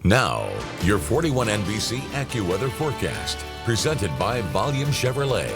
Now, your 41 NBC AccuWeather forecast, presented by Volume Chevrolet.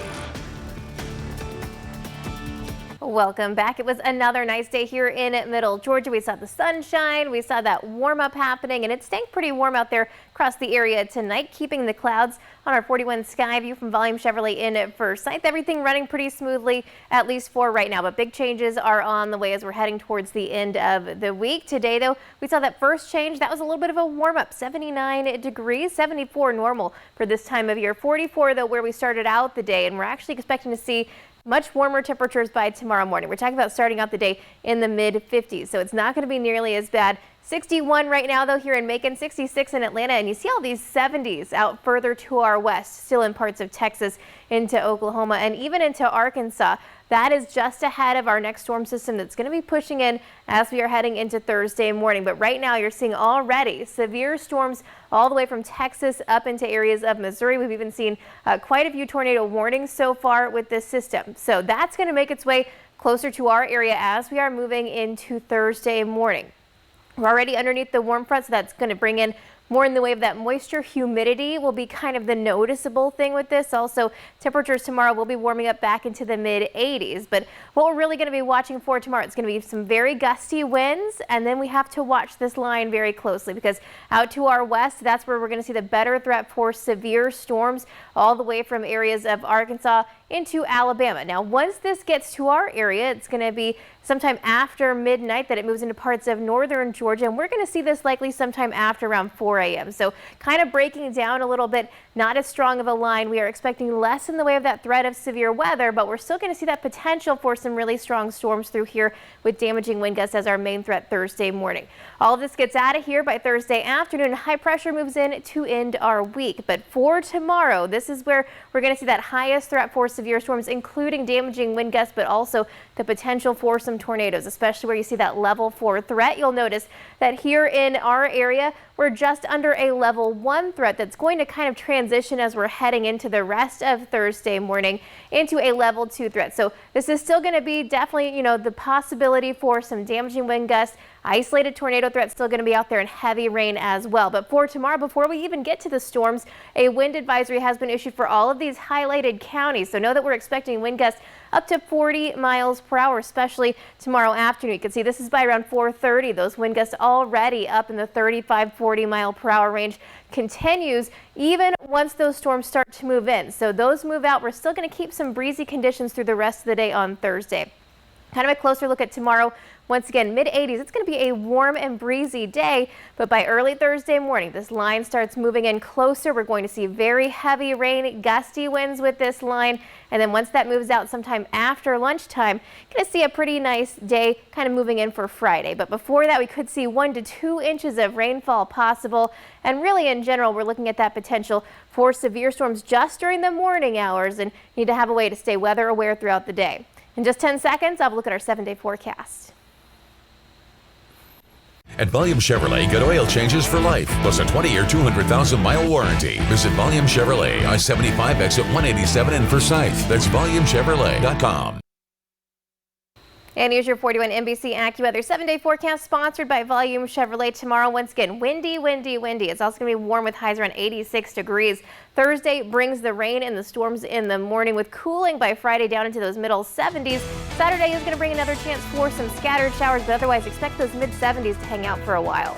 Welcome back. It was another nice day here in Middle Georgia. We saw the sunshine, we saw that warm up happening, and it's staying pretty warm out there across the area tonight, keeping the clouds on our 41 sky view from Volume Chevrolet in Forsyth. Everything running pretty smoothly, at least for right now, but big changes are on the way as we're heading towards the end of the week. Today, though, we saw that first change. That was a little bit of a warm up, 79 degrees, 74 normal for this time of year, 44 though where we started out the day, and we're actually expecting to see much warmer temperatures by tomorrow morning. We're talking about starting out the day in the mid 50s, so it's not going to be nearly as bad. 61 right now, though, here in Macon, 66 in Atlanta, and you see all these 70s out further to our west, still in parts of Texas, into Oklahoma, and even into Arkansas. That is just ahead of our next storm system that's going to be pushing in as we are heading into Thursday morning. But right now, you're seeing already severe storms all the way from Texas up into areas of Missouri. We've even seen quite a few tornado warnings so far with this system. So that's going to make its way closer to our area as we are moving into Thursday morning. We're already underneath the warm front, so that's going to bring in more in the way of that moisture. Humidity will be kind of the noticeable thing with this. Also, temperatures tomorrow will be warming up back into the mid 80s. But what we're really going to be watching for tomorrow, it's going to be some very gusty winds. And then we have to watch this line very closely because out to our west, that's where we're going to see the better threat for severe storms all the way from areas of Arkansas into Alabama. Now, once this gets to our area, it's going to be sometime after midnight that it moves into parts of northern Georgia, and we're going to see this likely sometime after around 4 a.m. So kind of breaking down a little bit, not as strong of a line. We are expecting less in the way of that threat of severe weather, but we're still going to see that potential for some really strong storms through here with damaging wind gusts as our main threat Thursday morning. All of this gets out of here by Thursday afternoon. High pressure moves in to end our week, but for tomorrow, this is where we're going to see that highest threat for severe storms, including damaging wind gusts, but also the potential for some tornadoes, especially where you see that level 4 threat. You'll notice that here in our area, we're just under a level 1 threat that's going to kind of transition as we're heading into the rest of Thursday morning into a level 2 threat. So this is still going to be definitely, the possibility for some damaging wind gusts. Isolated tornado threat still going to be out there and heavy rain as well. But for tomorrow, before we even get to the storms, a wind advisory has been issued for all of these highlighted counties. So know that we're expecting wind gusts up to 40 miles per hour, especially tomorrow afternoon. You can see this is by around 4:30. Those wind gusts already up in the 35-40 mile per hour range continues even once those storms start to move in. So those move out. We're still going to keep some breezy conditions through the rest of the day on Thursday. Kind of a closer look at tomorrow. Once again, mid 80s. It's going to be a warm and breezy day, but by early Thursday morning, this line starts moving in closer. We're going to see very heavy rain, gusty winds with this line, and then once that moves out sometime after lunchtime, going to see a pretty nice day kind of moving in for Friday. But before that, we could see 1 to 2 inches of rainfall possible, and really in general, we're looking at that potential for severe storms just during the morning hours, and need to have a way to stay weather aware throughout the day. In just 10 seconds, I'll have a look at our 7-day forecast. At Volume Chevrolet, get oil changes for life, plus a 20-year, 200,000-mile warranty. Visit Volume Chevrolet, I-75 exit 187 in Forsyth. That's VolumeChevrolet.com. And here's your 41 NBC AccuWeather 7-day forecast sponsored by Volume Chevrolet. Tomorrow, once again, windy, windy, windy. It's also going to be warm with highs around 86 degrees. Thursday brings the rain and the storms in the morning with cooling by Friday down into those middle 70s. Saturday is going to bring another chance for some scattered showers, but otherwise expect those mid 70s to hang out for a while.